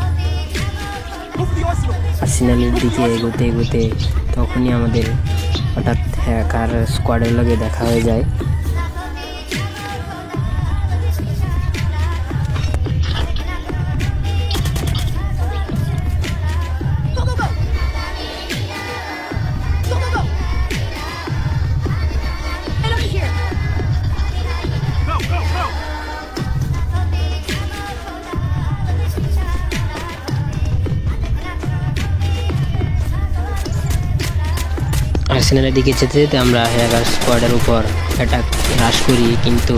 আর্সেনালের দিকে এগোতে এগোতে তখনই আমাদের হঠাৎ হ্যাকার স্কোয়াডের লগে দেখা হয়ে যায় আর্সেনালের দিকে যেতে যেতে আমরা হ্যাকার স্কোয়াডের উপর অ্যাটাক হ্রাস করি কিন্তু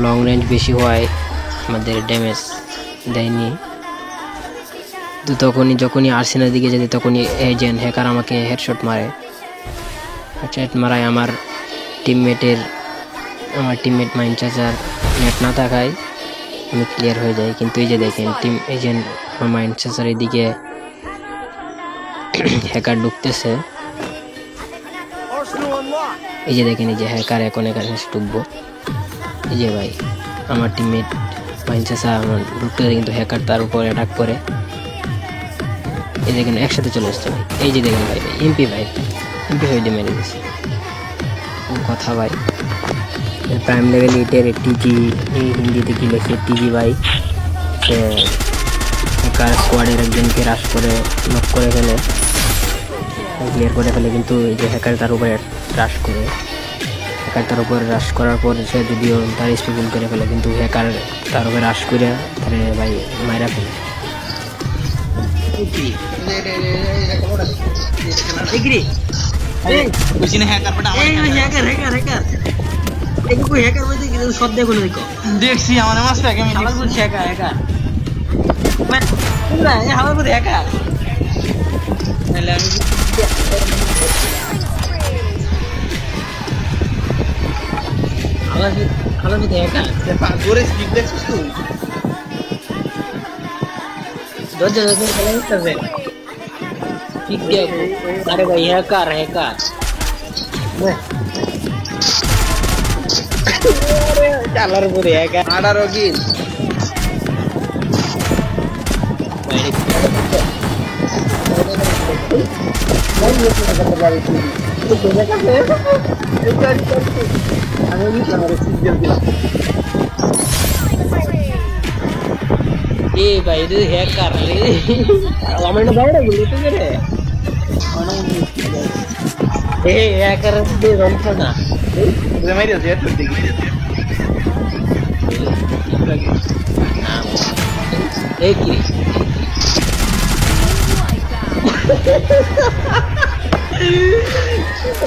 লং রেঞ্জ বেশি হওয়ায় আমাদের ড্যামেজ দেয়নি তো যখনই আর্সেনালের দিকে যেতে তখনই এজেন্ট হ্যাকার আমাকে হেডশট মারায় আমার টিমমেট মাইন চাচার নেট না থাকায় আমি ক্লিয়ার হয়ে যাই কিন্তু এই যে দেখেন টিম এজেন্ট আমার মাইন চাচার এদিকে হ্যাকার ঢুকতেছে এই যে দেখেন এই যে হ্যাকার এখন এখানে ঢুকবো এই যে ভাই আমার টিমমেট মাইনচাসা আমার ঢুকতেছে কিন্তু হ্যাকার তার উপর অ্যাটাক করে এই দেখেন একসাথে চলে আসছে ভাই এই যে দেখেন ভাই এমপি হয়ে দিয়ে মেরে দিয়েছে কথা ভাই প্রাইম লেভেল 8 এর টিজি হিন্দিতে কি লেখে টিজি ভাই সে হ্যাকার স্কোয়াডের একজনকে রাশ করে নক করে ফেলে ক্লিয়ার করে ফেলে কিন্তু এই যে হ্যাকার তার উপরে রাশ করে হ্যাকার তার উপরে রাশ করার পর সে যদিও তার স্পিড ফুল করে ফেলে, কিন্তু হ্যাকার তার উপরে রাশ করে তারে ভাই মাইরা ফেলে। দেখছি আমার মাছ প্যাকে আমি अरे भाई हैकर हैकर चालर पूरे हैकर आडा रोगी ए भाई ಇದು हैकर ಲಮಣ್ಣ ಬೇಡ ಗುರುತಿಗೆ ಏ हैकर ಇದು ರಂಪಣ ಇದು ಮೇರಿ ಅದು ಏಟ್ ಬಿಟ್ಟಿಗೆ ಏಕಿ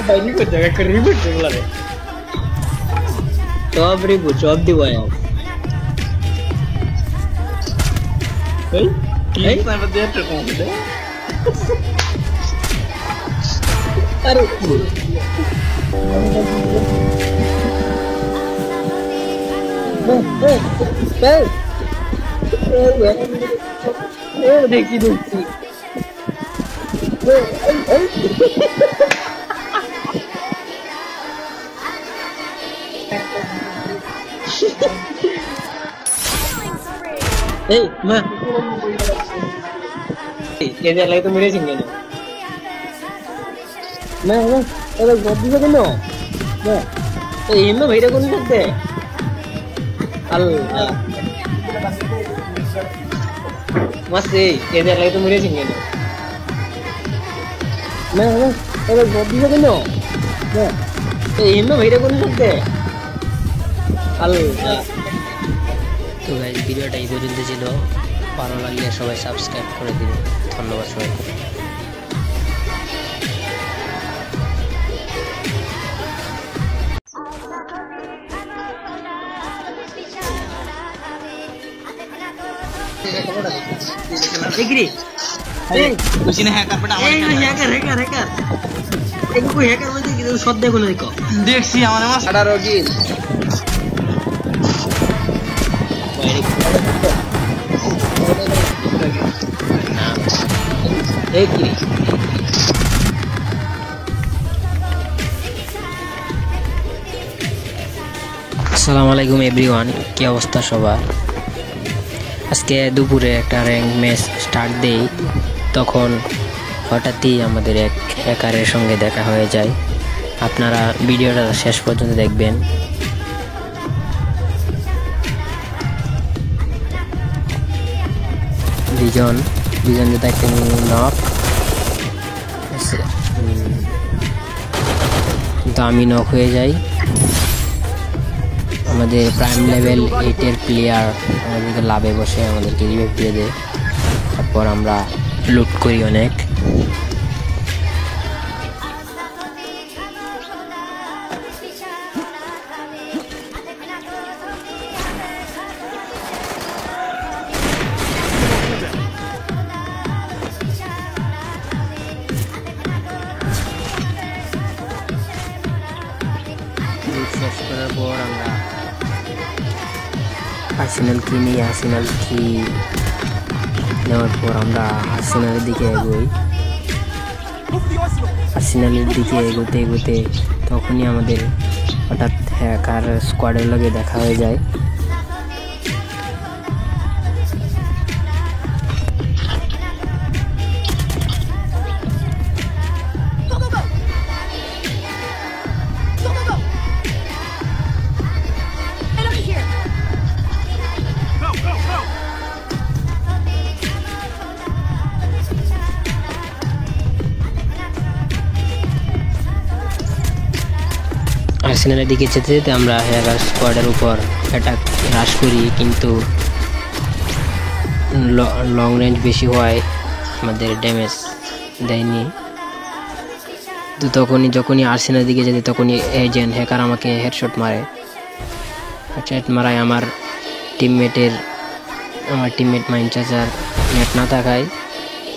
ಬನ್ನಿ ಕೊಡ್ತಾರೆ ಕರಿ ಬಿಟ್ರಲ್ಲ ಚೋಬ್ರಿ ಬು ಚೋಬ್ ದಿವಾಯ Hey, sama dia terkong deh. Aduh. Dekhi dekhi. Hey, ma. Jadi lagi tu mirip sini ni. Ma, kalau godi tu kena. Ma, ini bhai kau ni सकते. Allah. Masih, jadi lagi tu mirip sini ni. Ma, kalau godi tu kena. Ma, ini bhai kau ni सकते. Allah. তো গাইস ভিডিওটা এই পর্যন্ত ছিল, ভালো লাগলে সবাই সাবস্ক্রাইব করে দিবেন। ধন্যবাদ সবাইকে। Degree. Hey, usine hacker pata amar hacker. Eko koi hacker bolte ki shot dekho na dekho. Dekhi amar mas sada rogi. আসসালামু আলাইকুম এভরিওয়ান, কি অবস্থা সবার? আজকে দুপুরে একটা র্যাঙ্ক ম্যাচ স্টার্ট দেই, তখন হঠাৎই আমাদের এক হ্যাকারের সঙ্গে দেখা হয়ে যায়। আপনারা ভিডিওটা শেষ পর্যন্ত দেখবেন। বিজন যেটা একটা নক, কিন্তু আমি নক হয়ে যাই। আমাদের প্রাইম লেভেল 8-এর প্লেয়ার আমাদেরকে লাভে বসে আমাদেরকে রিভাইভ দিয়ে দেয়। তারপর আমরা লুট করি অনেক। শেষ করার পর আমরা আর্সেনাল কিনি। আর্সেনাল কি নেওয়ার পর আমরা আর্সেনালের দিকে এগোই। আর্সেনালের দিকে এগোতে এগোতে তখনই আমাদের হঠাৎ হ্যাকার স্কোয়াডের লগে দেখা হয়ে যায়। আর্সেনালের দিকে যেতে যেতে আমরা হ্যাকার স্কোয়াডের উপর অ্যাটাক হ্রাস করি, কিন্তু লং রেঞ্জ বেশি হওয়ায় আমাদের ড্যামেজ দেয়নি। তো যখনই আর্সেনালের দিকে যেতে তখনই এজেন্ট হ্যাকার আমাকে হেডশট মারায় আমার টিমমেট মাইন চাচার নেট না থাকায়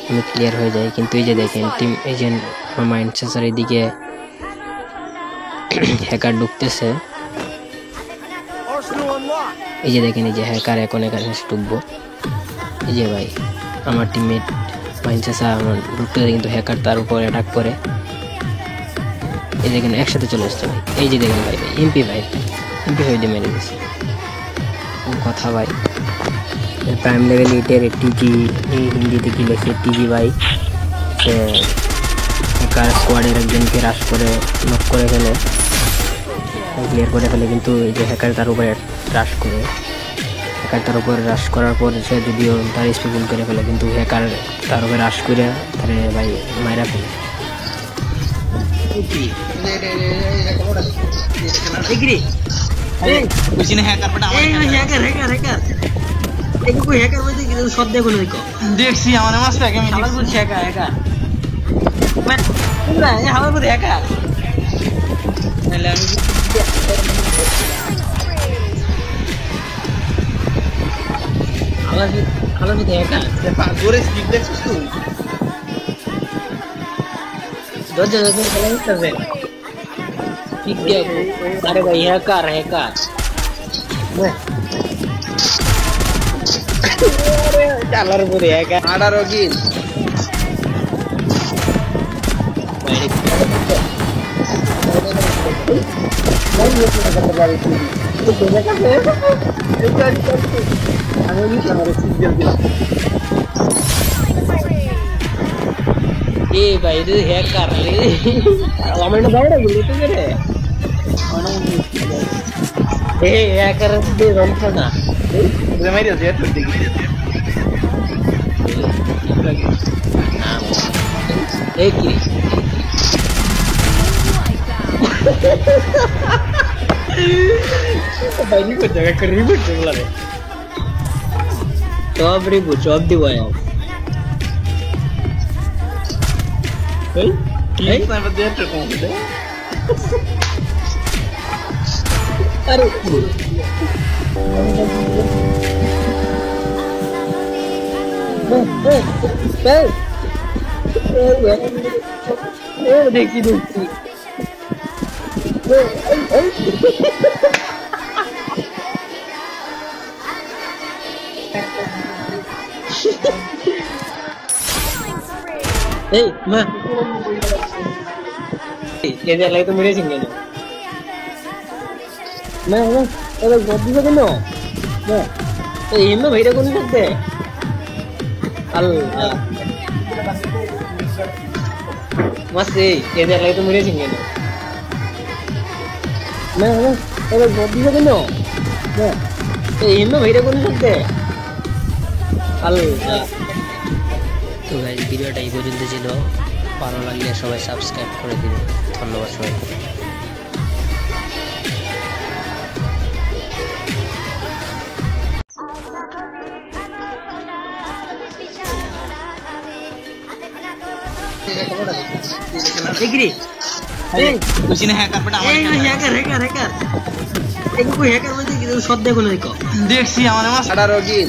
আমি ক্লিয়ার হয়ে যাই। কিন্তু এই যে দেখেন টিম এজেন্ট মাইন চাচার এদিকে হ্যাকার ঢুকতেছে। এই যে দেখেন এই যে হ্যাকার এখন এখানে ঢুকবো। এই যে ভাই আমার টিমমেট মাইন চাচা আমার ঢুকতে কিন্তু হ্যাকার তার উপর অ্যাটাক করে। এই দেখেন একসাথে চলে আসছে ভাই। এই যে দেখেন ভাই এমপি হয়ে দিয়ে মেরে দিচ্ছে কথা ভাই। প্রাইম লেভেল 8-এর টিজি হিন্দিতে কি লেখে টিজি ভাই, সে হ্যাকার স্কোয়াডের একজনকে রাশ করে নক করে ফেলে, ক্লিয়ার করে ফেলে। কিন্তু এই যে হ্যাকার তার উপরে রাশ করার পর সে যদিও তার স্পিড ফুল করে ফেলে, কিন্তু হ্যাকার তার উপরে রাশ করে তারে ভাই মাইরা ফেলে। দেখছি আমার মাছ প্যাকে আমি বলছি একা আমার বলছি একা अरे भाई हैकर चालर पूरी हैकर आडा रोगी ए भाई ಇದು हैकर ಅವನ ಬಾಡ ಗುಳಿತಿದ್ರೆ ए हैकर ಇದು ರಂಪನ ಇದು ಮೇರಿ ಜೆಟ್ ಬಿಟ್ಟಿಗೆ ಏಕಿ भाई को जगह करी बिट्टला रे चॉप दी भाई Hey, sama dia terkong deh. Aduh. देखी देखी. Hey, ma. Jadi lagi tu mirip sini ni. Ma, kalau body tu kena. Ma. Ini bhai kau ni सकते. Allah. Masih, jadi lagi tu mirip sini ni. Ma, kalau body tu kena. Ma. Ini bhai kau ni सकते. Allah. তো গাইস ভিডিওটা এই পর্যন্ত ছিল, ভালো লাগলে সবাই সাবস্ক্রাইব করে দিবেন। ধন্যবাদ সবাইকে। Degree. Hey, usine hacker pata amar hacker. Eko koi hacker bolte ki shot dekho na dekho. Dekhi amar mas sada rogi.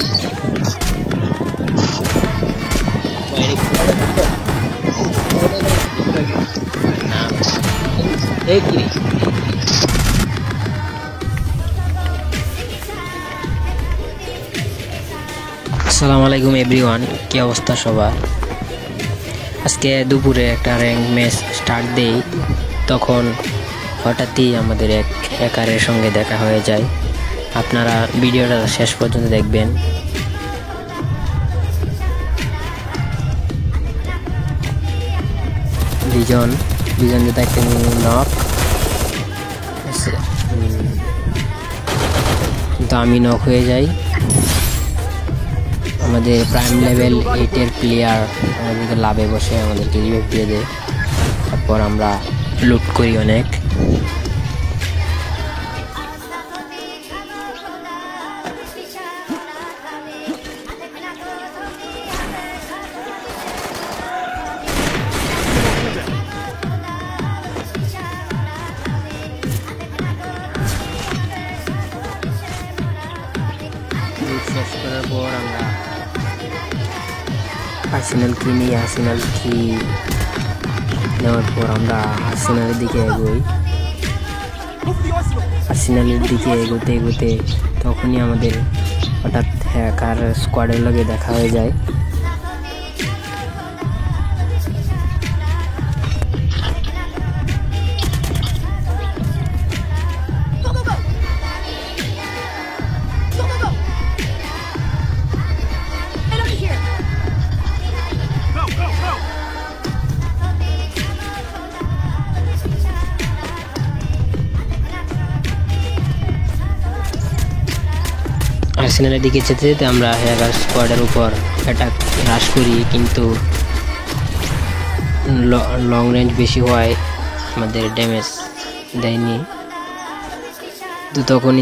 আসসালামু আলাইকুম এভরিওয়ান, কি অবস্থা সবার? আজকে দুপুরে একটা র্যাঙ্ক ম্যাচ স্টার্ট দেই, তখন হঠাৎই আমাদের এক হ্যাকারের সঙ্গে দেখা হয়ে যায়। আপনারা ভিডিওটা শেষ পর্যন্ত দেখবেন। বিজন যেটা একটা নক, কিন্তু আমি নক হয়ে যাই। আমাদের প্রাইম লেভেল 8-এর প্লেয়ার আমাদেরকে লাভে বসে আমাদেরকে রিভাইভ দিয়ে দেয়। তারপর আমরা লুট করি অনেক। পর আমরা আর্সেনাল কিনি। আর্সেনাল কি নেওয়ার পর আমরা আর্সেনালের দিকে এগোই। আর্সেনালের দিকে এগোতে এগোতে তখনই আমাদের হঠাৎ হ্যাকার স্কোয়াডের লগে দেখা হয়ে যায়। আর্সেনালের দিকে যেতে যেতে আমরা হ্যাকার স্কোয়াডের উপর অ্যাটাক হ্রাস করি, কিন্তু লং রেঞ্জ বেশি হওয়ায় আমাদের ড্যামেজ দেয়নি। তো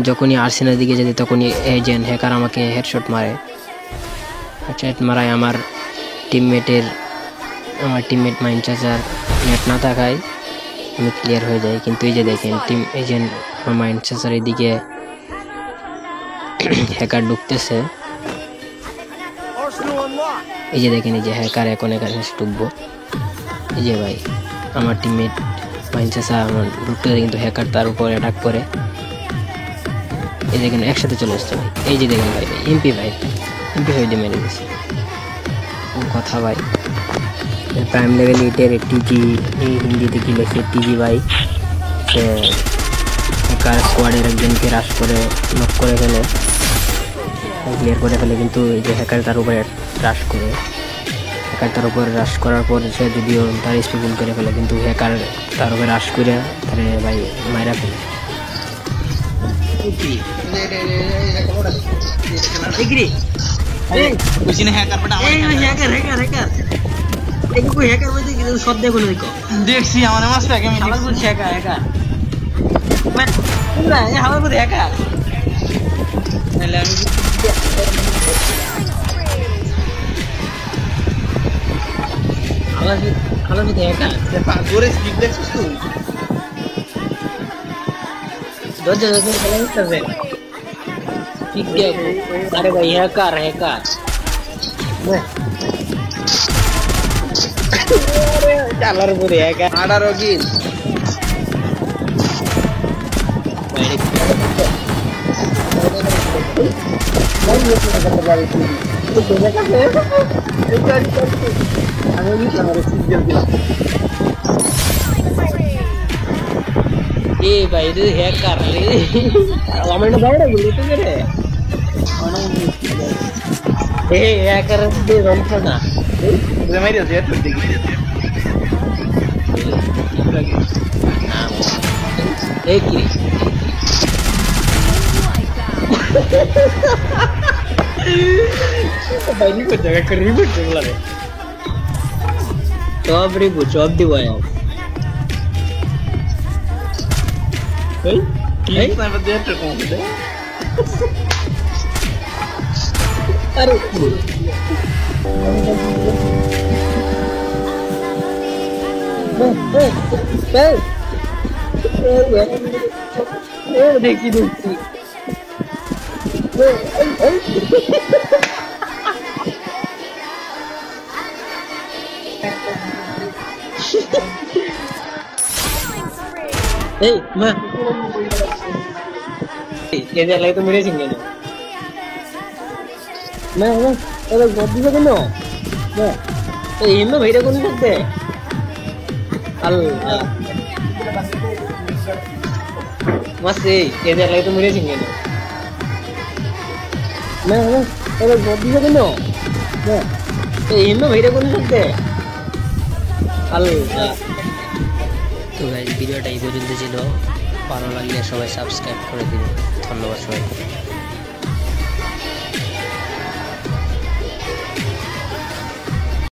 যখনই আর্সেনালের দিকে যেতে তখনই এজেন্ট হ্যাকার আমাকে হেডশট মারে। হেডশট মারায় আমার টিমমেট মাইন চাচার নেট না থাকায় আমি ক্লিয়ার হয়ে যাই। কিন্তু এই যে দেখেন এজেন্ট মাইন চাচার এদিকে হ্যাকার ঢুকতেছে। এই যে দেখেন, এই যে হ্যাকার এখন এখানে ঢুকবো। এই যে ভাই আমার টিমমেট মাইনচাসা আমার ঢুকতে, কিন্তু হ্যাকার তার উপর অ্যাটাক করে। এই দেখেন একসাথে চলে আসছে ভাই। এই যে দেখেন ভাই এমপি হয়ে দিয়ে মেরে দিয়েছে কথা ভাই। প্রাইম লেভেল 8-এর টিজি, এই হিন্দিতে কি লেখে টিজি ভাই, সে হ্যাকার স্কোয়াডের একজনকে রাশ করে নক করে ফেলে, ক্লিয়ার করে ফেলে। কিন্তু এই যে হ্যাকার তার উপরে রাশ করে, হ্যাকার তার উপর রাশ করার পর সে যদিও তার স্পিড ফুল করে ফেলে, কিন্তু হ্যাকার তার উপরে রাশ করে তারে ভাই মাইরা ফেলে। দেখছি আমার মাছ প্যাকে আমি अरे भाई हैकर চালার পরে একা 18 কিল ए भाई ಇದು हैकर रे ಅವನ ಬಾಡ ಬಿಡುತ್ತೆ ಏ हैकर ಇದು ರಂಪಣ ಇದು ಮೇರಿ ಅದು ಏಟ್ ಬಿಡ್ತಿ ಏಕಿ भाई को जगह कर रिबूट बोला रे जॉब दिवाया नहीं पर देर तक कौन दे अरे देखी ये तो मेरे सिंगे मैं गद्दी से कौन भाई कौन करते अल्लाह मस्त ये तो मेरे सिंगे मैं गद्दी से कौन भाई कौन करते अल्लाह। তো গাইস ভিডিওটা এই পর্যন্ত ছিল, ভালো লাগলে সবাই সাবস্ক্রাইব করে দিন। ধন্যবাদ সবাইকে।